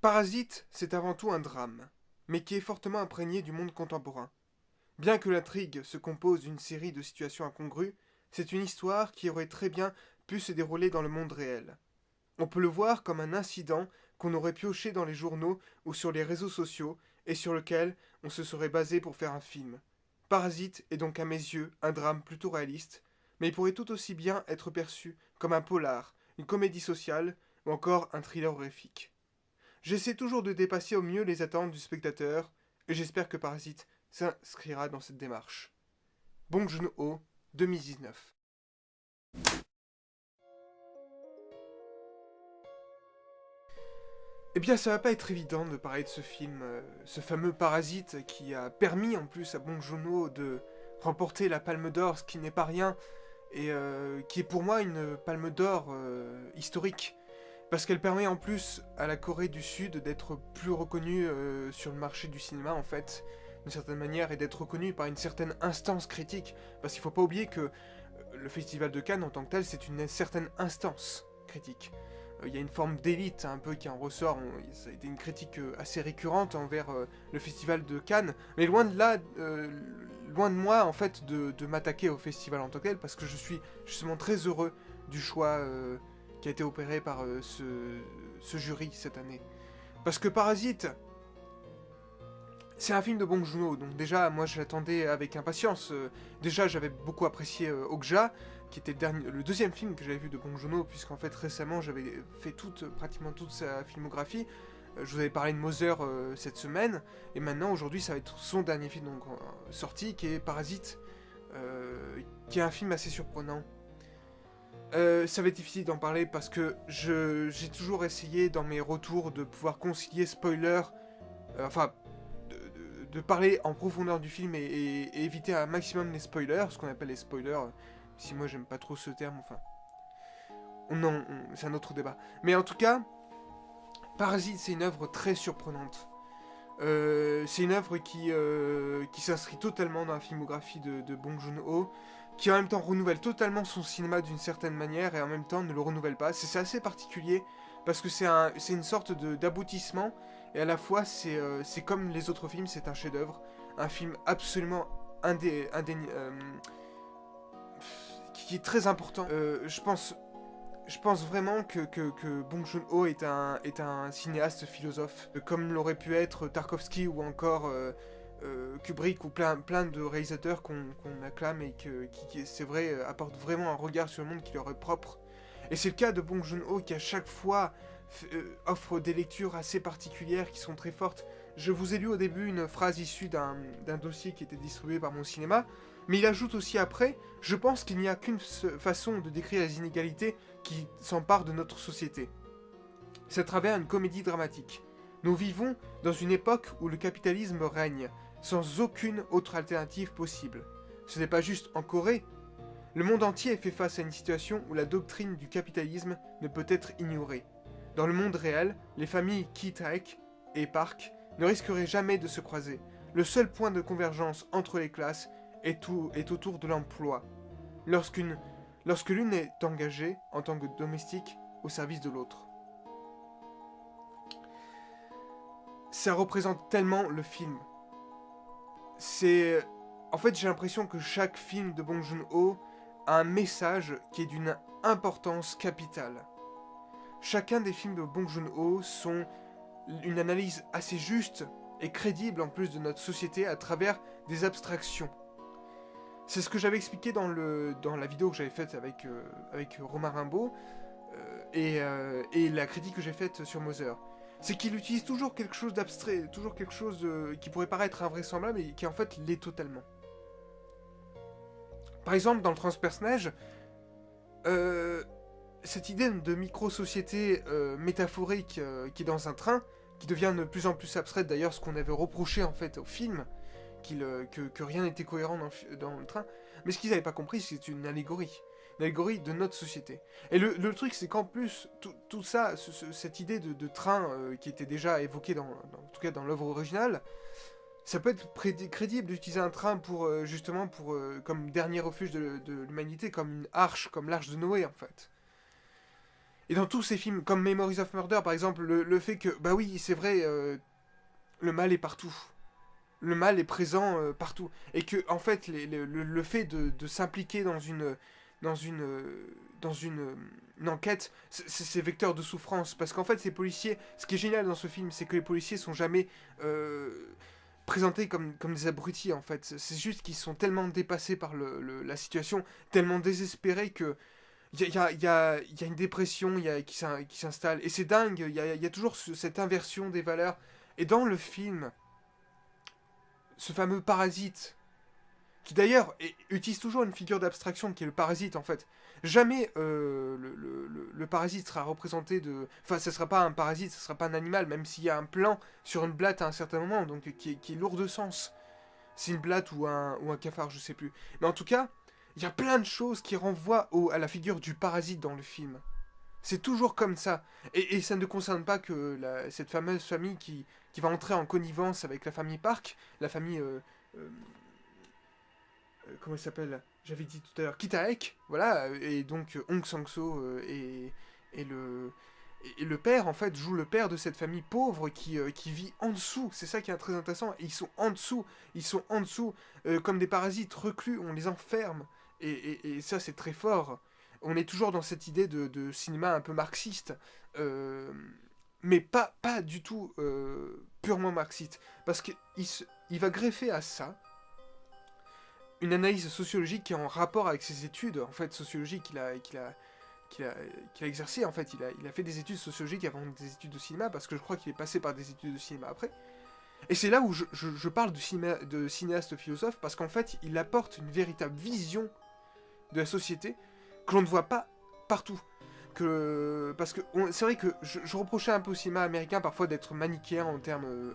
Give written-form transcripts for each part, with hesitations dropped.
Parasite, c'est avant tout un drame, mais qui est fortement imprégné du monde contemporain. Bien que l'intrigue se compose d'une série de situations incongrues, c'est une histoire qui aurait très bien pu se dérouler dans le monde réel. On peut le voir comme un incident qu'on aurait pioché dans les journaux ou sur les réseaux sociaux et sur lequel on se serait basé pour faire un film. Parasite est donc à mes yeux un drame plutôt réaliste, mais il pourrait tout aussi bien être perçu comme un polar, une comédie sociale ou encore un thriller horrifique. J'essaie toujours de dépasser au mieux les attentes du spectateur, et j'espère que Parasite s'inscrira dans cette démarche. Bong Joon-ho, 2019. Eh bien, ça va pas être évident de parler de ce film, ce fameux Parasite qui a permis en plus à Bong Joon-ho de remporter la Palme d'Or, ce qui n'est pas rien, et qui est pour moi une Palme d'Or historique. Parce qu'elle permet en plus à la Corée du Sud d'être plus reconnue sur le marché du cinéma en fait, d'une certaine manière, et d'être reconnue par une certaine instance critique. Parce qu'il faut pas oublier que le Festival de Cannes en tant que tel, c'est une certaine instance critique. Il y a une forme d'élite un peu qui en ressort, ça a été une critique assez récurrente envers le Festival de Cannes, mais loin de là, loin de moi en fait de m'attaquer au festival en tant que tel, parce que je suis justement très heureux du choix qui a été opéré par ce jury cette année. Parce que Parasite, c'est un film de Bong Joon-ho, donc déjà, moi je l'attendais avec impatience. Déjà, j'avais beaucoup apprécié Okja, qui était le deuxième film que j'avais vu de Bong Joon-ho, puisqu'en fait récemment j'avais fait pratiquement toute sa filmographie. Je vous avais parlé de Mother cette semaine, et maintenant aujourd'hui ça va être son dernier film donc, sorti, qui est Parasite, qui est un film assez surprenant. Ça va être difficile d'en parler parce que j'ai toujours essayé dans mes retours de pouvoir concilier spoiler, enfin, de parler en profondeur du film et éviter un maximum les spoilers, ce qu'on appelle les spoilers, si moi j'aime pas trop ce terme, enfin. Non, c'est un autre débat. Mais en tout cas, Parasite c'est une œuvre très surprenante. C'est une œuvre qui s'inscrit totalement dans la filmographie de Bong Joon-ho, qui en même temps renouvelle totalement son cinéma d'une certaine manière et en même temps ne le renouvelle pas. C'est assez particulier parce que c'est une sorte d'aboutissement et à la fois c'est comme les autres films, c'est un chef-d'œuvre, un film absolument qui est très important. Je pense vraiment que Bong Joon-ho est un cinéaste philosophe, comme l'aurait pu être Tarkovsky ou encore Kubrick ou plein de réalisateurs qu'on acclame et qui c'est vrai, apportent vraiment un regard sur le monde qui leur est propre. Et c'est le cas de Bong Joon-ho qui à chaque fois offre des lectures assez particulières qui sont très fortes. Je vous ai lu au début une phrase issue d'un dossier qui était distribué par Mon Cinéma, mais il ajoute aussi après, je pense qu'il n'y a qu'une façon de décrire les inégalités qui s'emparent de notre société. C'est à travers une comédie dramatique. Nous vivons dans une époque où le capitalisme règne, sans aucune autre alternative possible. Ce n'est pas juste en Corée. Le monde entier fait face à une situation où la doctrine du capitalisme ne peut être ignorée. Dans le monde réel, les familles Ki-taek et Park ne risqueraient jamais de se croiser. Le seul point de convergence entre les classes est autour de l'emploi. Lorsque l'une est engagée en tant que domestique au service de l'autre. Ça représente tellement le film. En fait, j'ai l'impression que chaque film de Bong Joon-ho a un message qui est d'une importance capitale. Chacun des films de Bong Joon-ho sont une analyse assez juste et crédible en plus de notre société à travers des abstractions. C'est ce que j'avais expliqué dans la vidéo que j'avais faite avec Romain Rimbaud et la critique que j'ai faite sur Mother. C'est qu'il utilise toujours quelque chose d'abstrait, toujours quelque chose qui pourrait paraître invraisemblable et qui en fait l'est totalement. Par exemple, dans le transpersonnage, cette idée de micro-société métaphorique qui est dans un train, qui devient de plus en plus abstraite d'ailleurs, ce qu'on avait reproché en fait au film, que rien n'était cohérent dans le train, mais ce qu'ils n'avaient pas compris, c'est une allégorie de notre société. Et le truc, c'est qu'en plus, tout ça, cette idée de train qui était déjà évoquée en tout cas dans l'œuvre originale, ça peut être crédible d'utiliser un train pour justement comme dernier refuge de l'humanité, comme une arche, comme l'arche de Noé en fait. Et dans tous ces films, comme Memories of Murder par exemple, le fait que, bah oui, c'est vrai, le mal est partout. Le mal est présent partout. Et que, en fait, le fait de s'impliquer dans une, dans une enquête, c'est vecteur de souffrance. Parce qu'en fait, ces policiers, ce qui est génial dans ce film, c'est que les policiers sont jamais présentés comme des abrutis, en fait. C'est juste qu'ils sont tellement dépassés par la situation, tellement désespérés que il y a une dépression qui s'installe. Et c'est dingue, il y a toujours cette inversion des valeurs. Et dans le film, ce fameux parasite, qui d'ailleurs utilise toujours une figure d'abstraction qui est le parasite en fait. Jamais le parasite sera représenté de... Enfin, ce sera pas un parasite, ce sera pas un animal, même s'il y a un plan sur une blatte à un certain moment, donc qui est lourd de sens. C'est une blatte ou un cafard, je sais plus. Mais en tout cas, il y a plein de choses qui renvoient à la figure du parasite dans le film. C'est toujours comme ça. Et ça ne concerne pas que cette fameuse famille qui va entrer en connivence avec la famille Park, la famille... euh, comment elle s'appelle? J'avais dit tout à l'heure, Kitaek, voilà, et donc Hong Sang-soo et le père, en fait, joue le père de cette famille pauvre qui vit en dessous. C'est ça qui est très intéressant. Et ils sont en dessous, comme des parasites reclus, on les enferme. Et ça, c'est très fort. On est toujours dans cette idée de cinéma un peu marxiste, euh, mais pas du tout purement marxiste. Parce qu'il va greffer à ça une analyse sociologique qui est en rapport avec ses études, en fait, sociologiques qu'il a exercé. En fait, il a fait des études sociologiques avant des études de cinéma, parce que je crois qu'il est passé par des études de cinéma après. Et c'est là où je parle de cinéaste philosophe, parce qu'en fait, il apporte une véritable vision de la société que l'on ne voit pas partout. Parce que c'est vrai que je reprochais un peu au cinéma américain parfois d'être manichéen en termes...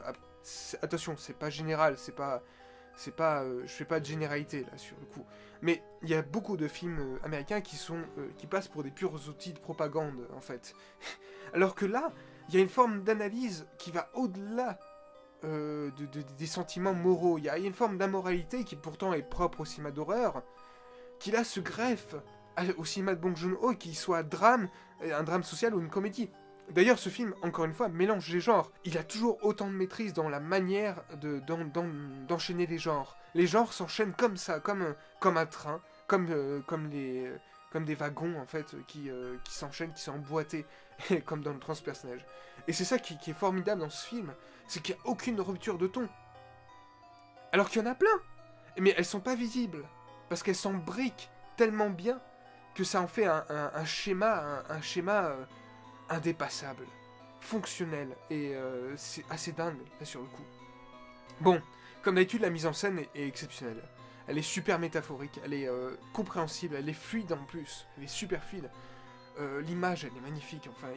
attention, c'est pas général, je fais pas de généralité là sur le coup. Mais il y a beaucoup de films américains qui passent pour des purs outils de propagande en fait. Alors que là, il y a une forme d'analyse qui va au-delà des sentiments moraux. Il y a une forme d'amoralité qui pourtant est propre au cinéma d'horreur, qui là se greffe au cinéma de Bong Joon-ho, qu'il soit un drame social ou une comédie. D'ailleurs, ce film, encore une fois, mélange les genres. Il a toujours autant de maîtrise dans la manière d'enchaîner les genres. Les genres s'enchaînent comme ça, comme un train, comme des wagons, en fait, qui s'enchaînent, qui sont emboîtés, comme dans le transpersonnage. Et c'est ça qui est formidable dans ce film, c'est qu'il n'y a aucune rupture de ton. Alors qu'il y en a plein, mais elles sont pas visibles, parce qu'elles s'embriquent tellement bien que ça en fait un schéma, indépassable, fonctionnel, et c'est assez dingue, là, sur le coup. Bon, comme d'habitude, la mise en scène est exceptionnelle. Elle est super métaphorique, elle est compréhensible, elle est fluide en plus, elle est super fluide. L'image, elle est magnifique, enfin,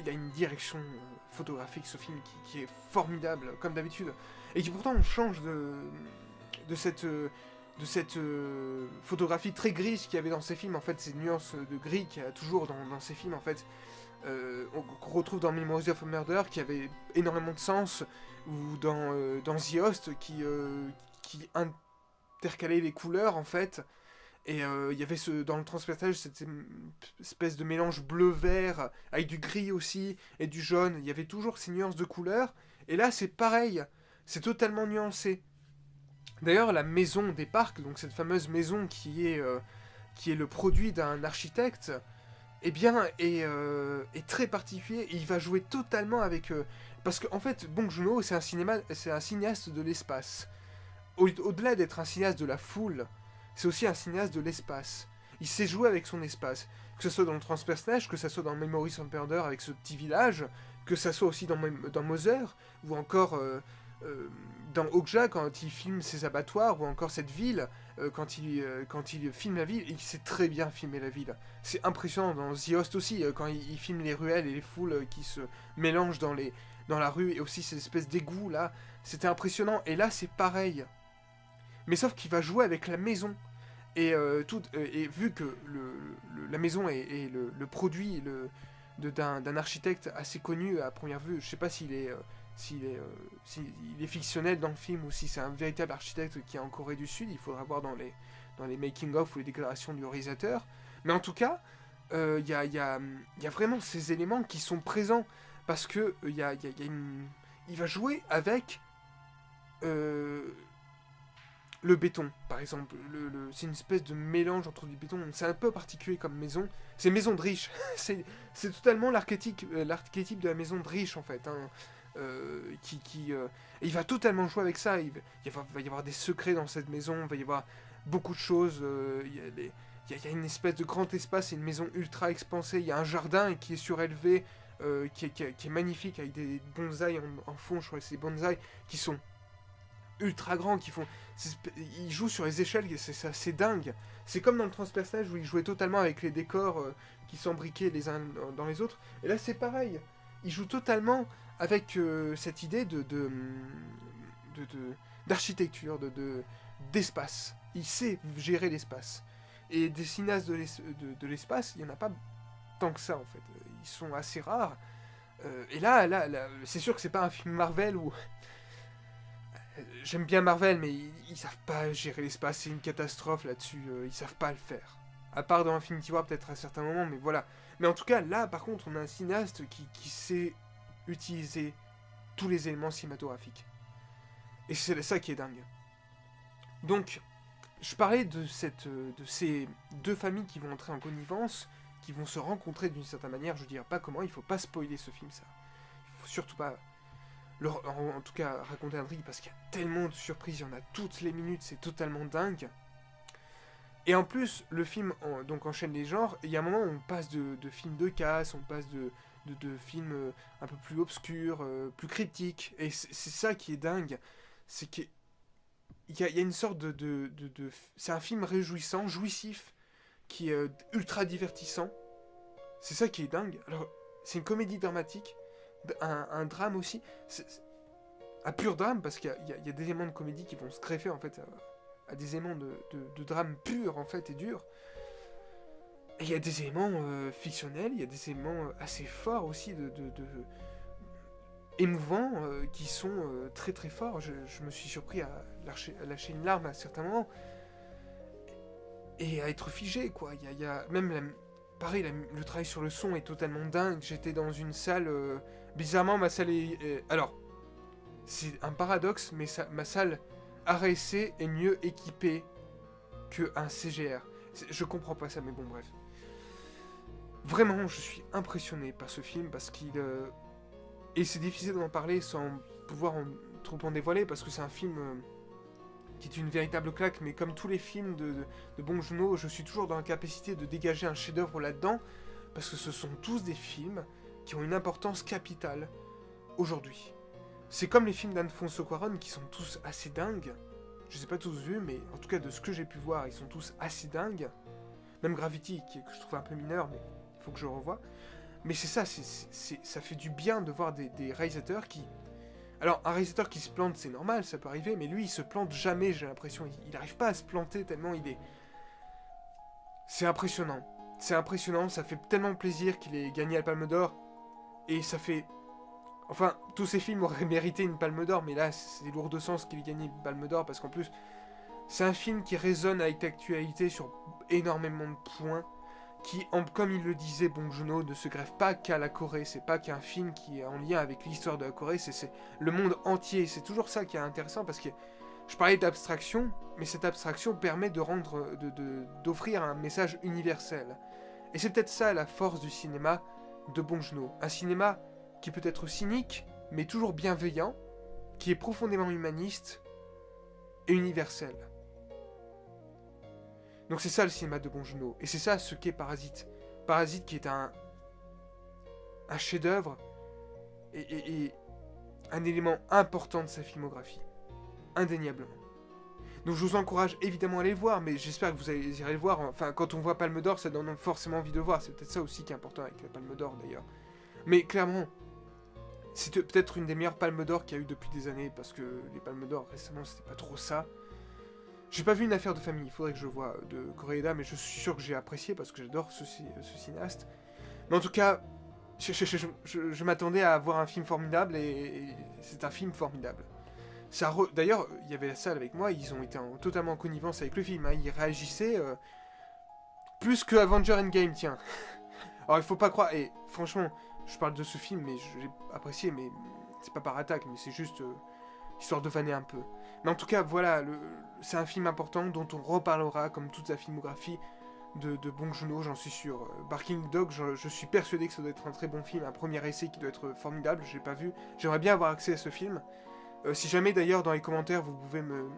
il a une direction photographique, ce film, qui est formidable, comme d'habitude. Et qui pourtant change de cette photographie très grise qu'il y avait dans ces films, en fait, ces nuances de gris qu'il y a toujours dans ces films, en fait. Qu'on retrouve dans Memories of a Murder, qui avait énormément de sens, ou dans The Host, qui intercalait les couleurs, en fait. Et il y avait dans le transperçage cette espèce de mélange bleu-vert, avec du gris aussi, et du jaune. Il y avait toujours ces nuances de couleurs. Et là, c'est pareil. C'est totalement nuancé. D'ailleurs, la maison des parcs, donc cette fameuse maison qui est le produit d'un architecte, eh bien, est très particulier. Et il va jouer totalement avec... parce qu'en fait, Bong Joon-ho, c'est un cinéaste de l'espace. Au-delà d'être un cinéaste de la foule, c'est aussi un cinéaste de l'espace. Il sait jouer avec son espace. Que ce soit dans le transpersonnage, que ce soit dans Memories of Murder avec ce petit village, que ce soit aussi dans Mother, ou encore dans Okja quand il filme ses abattoirs, ou encore cette ville, quand il filme la ville, il sait très bien filmer la ville. C'est impressionnant dans The Host aussi, quand il filme les ruelles et les foules qui se mélangent dans la rue, et aussi ces espèces d'égouts là, c'était impressionnant. Et là c'est pareil. Mais sauf qu'il va jouer avec la maison. Et vu que la maison est le produit d'un architecte assez connu à première vue, je sais pas s'il est fictionnel dans le film ou si c'est un véritable architecte qui est en Corée du Sud, il faudra voir dans les making-of ou les déclarations du réalisateur. Mais en tout cas, y a vraiment ces éléments qui sont présents, parce que il va jouer avec le béton, par exemple. C'est une espèce de mélange entre du béton. C'est un peu particulier comme maison. C'est une maison de riche. c'est totalement l'archétype de la maison de riche, en fait. Hein. Il va totalement jouer avec ça. Va y avoir des secrets dans cette maison. Il va y avoir beaucoup de choses. Il y a une espèce de grand espace. C'est une maison ultra expansée. Il y a un jardin qui est surélevé, qui est magnifique, avec des bonsaïs en fond. Je crois que c'est des bonsaïs qui sont ultra grands, ils jouent sur les échelles, c'est assez dingue. C'est comme dans le transpersonnage où ils jouaient totalement avec les décors qui s'embriquaient les uns dans les autres. Et là c'est pareil, ils jouent totalement avec cette idée d'architecture, d'espace. Il sait gérer l'espace. Et des cinéastes de l'espace, il n'y en a pas tant que ça en fait. Ils sont assez rares. Et là, c'est sûr que c'est pas un film Marvel où... J'aime bien Marvel, mais ils savent pas gérer l'espace, c'est une catastrophe là-dessus, ils savent pas le faire. À part dans Infinity War, peut-être à certains moments, mais voilà. Mais en tout cas, là, par contre, on a un cinéaste qui sait utiliser tous les éléments cinématographiques. Et c'est ça qui est dingue. Donc, je parlais de ces deux familles qui vont entrer en connivence, qui vont se rencontrer d'une certaine manière, je dirais pas comment, il faut pas spoiler ce film, ça. Il faut surtout pas... en tout cas raconter un truc, parce qu'il y a tellement de surprises, il y en a toutes les minutes, c'est totalement dingue. Et en plus, le film donc enchaîne les genres, et il y a un moment où on passe de films de casse, on passe de films un peu plus obscurs, plus cryptiques, et c'est ça qui est dingue, c'est qu'il y a une sorte c'est un film réjouissant, jouissif, qui est ultra divertissant, c'est ça qui est dingue. Alors, c'est une comédie dramatique, un drame aussi, un pur drame, parce qu'il y a des éléments de comédie qui vont se greffer en fait à des éléments de drame pur en fait et dur. Et il y a des éléments fictionnels, il y a des éléments assez forts aussi, émouvants, qui sont très très forts. Je me suis surpris à lâcher une larme à certains moments et à être figé quoi. Il y a même pareil, le travail sur le son est totalement dingue. J'étais dans une salle... bizarrement, ma salle est... alors, c'est un paradoxe, mais ma salle RSC est mieux équipée qu'un CGR. Je comprends pas ça, mais bon, bref. Vraiment, je suis impressionné par ce film, parce qu'il... Et c'est difficile d'en parler sans pouvoir trop en dévoiler, parce que c'est un film qui est une véritable claque, mais comme tous les films de Bong Joon-ho, je suis toujours dans la capacité de dégager un chef-d'œuvre là-dedans, parce que ce sont tous des films qui ont une importance capitale aujourd'hui. C'est comme les films d'Alfonso Cuarón qui sont tous assez dingues. Je les ai pas tous vus, mais en tout cas de ce que j'ai pu voir, ils sont tous assez dingues. Même Gravity, que je trouve un peu mineur, mais il faut que je le revoie. Mais c'est ça, ça fait du bien de voir des réalisateurs qui... Alors, un réalisateur qui se plante, c'est normal, ça peut arriver, mais lui, il se plante jamais, j'ai l'impression. Il n'arrive pas à se planter tellement il est... C'est impressionnant. C'est impressionnant, ça fait tellement plaisir qu'il ait gagné la Palme d'Or. Et ça fait... Enfin, tous ces films auraient mérité une Palme d'Or, mais là, c'est lourd de sens qu'il ait gagné une Palme d'Or, parce qu'en plus, c'est un film qui résonne avec l'actualité sur énormément de points, qui, comme il le disait Bong Joon-ho, ne se greffe pas qu'à la Corée, c'est pas qu'un film qui est en lien avec l'histoire de la Corée, c'est le monde entier, c'est toujours ça qui est intéressant, parce que je parlais d'abstraction, mais cette abstraction permet d'offrir un message universel. Et c'est peut-être ça la force du cinéma de Bong Joon-ho, un cinéma qui peut être cynique, mais toujours bienveillant, qui est profondément humaniste et universel. Donc c'est ça le cinéma de Bong Joon-ho, et c'est ça ce qu'est Parasite. Parasite qui est un chef-d'œuvre et un élément important de sa filmographie, indéniablement. Donc je vous encourage évidemment à aller le voir, mais j'espère que vous irez le voir. Enfin, quand on voit Palme d'Or, ça donne forcément envie de le voir. C'est peut-être ça aussi qui est important avec la Palme d'Or d'ailleurs. Mais clairement, c'est peut-être une des meilleures Palmes d'Or qu'il y a eu depuis des années, parce que les Palmes d'Or récemment c'était pas trop ça. J'ai pas vu Une affaire de famille, il faudrait que je vois de Koreeda, mais je suis sûr que j'ai apprécié parce que j'adore ce cinéaste. Mais en tout cas, je m'attendais à voir un film formidable et c'est un film formidable. D'ailleurs, il y avait la salle avec moi, ils ont été totalement en connivence avec le film, hein. Ils réagissaient plus que Avenger Endgame, tiens. Alors il faut pas croire, et franchement, je parle de ce film, mais je l'ai apprécié, mais c'est pas par attaque, mais c'est juste histoire de vanner un peu. Mais en tout cas, voilà, c'est un film important dont on reparlera, comme toute sa filmographie, de Bong Joon-ho, j'en suis sûr. Barking Dog, je suis persuadé que ça doit être un très bon film, un premier essai qui doit être formidable, je l'ai pas vu. J'aimerais bien avoir accès à ce film. Si jamais d'ailleurs dans les commentaires vous pouvez me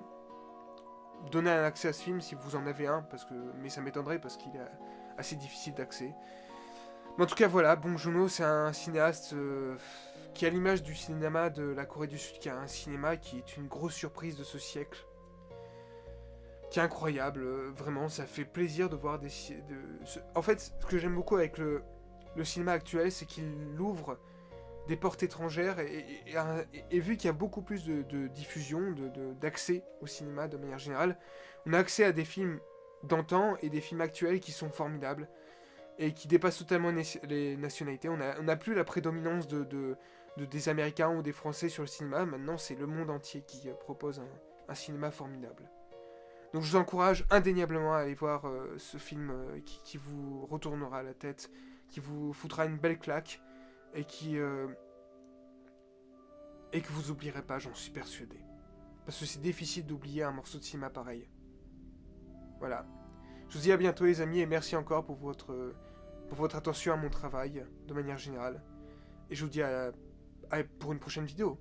donner un accès à ce film, si vous en avez un, mais ça m'étonnerait parce qu'il est assez difficile d'accès. Mais en tout cas voilà, Bong Joon-ho c'est un cinéaste qui a l'image du cinéma de la Corée du Sud, qui a un cinéma qui est une grosse surprise de ce siècle, qui est incroyable, vraiment, ça fait plaisir de voir En fait, ce que j'aime beaucoup avec le cinéma actuel, c'est qu'il ouvre des portes étrangères, et vu qu'il y a beaucoup plus de diffusion, d'accès au cinéma de manière générale, on a accès à des films d'antan et des films actuels qui sont formidables, et qui dépassent totalement les nationalités. On n'a plus la prédominance des Américains ou des Français sur le cinéma, maintenant c'est le monde entier qui propose un cinéma formidable. Donc je vous encourage indéniablement à aller voir ce film qui vous retournera la tête, qui vous foutra une belle claque, et que vous oublierez pas, j'en suis persuadé. Parce que c'est difficile d'oublier un morceau de cinéma pareil. Voilà. Je vous dis à bientôt les amis, et merci encore pour votre attention à mon travail, de manière générale. Et je vous dis pour une prochaine vidéo.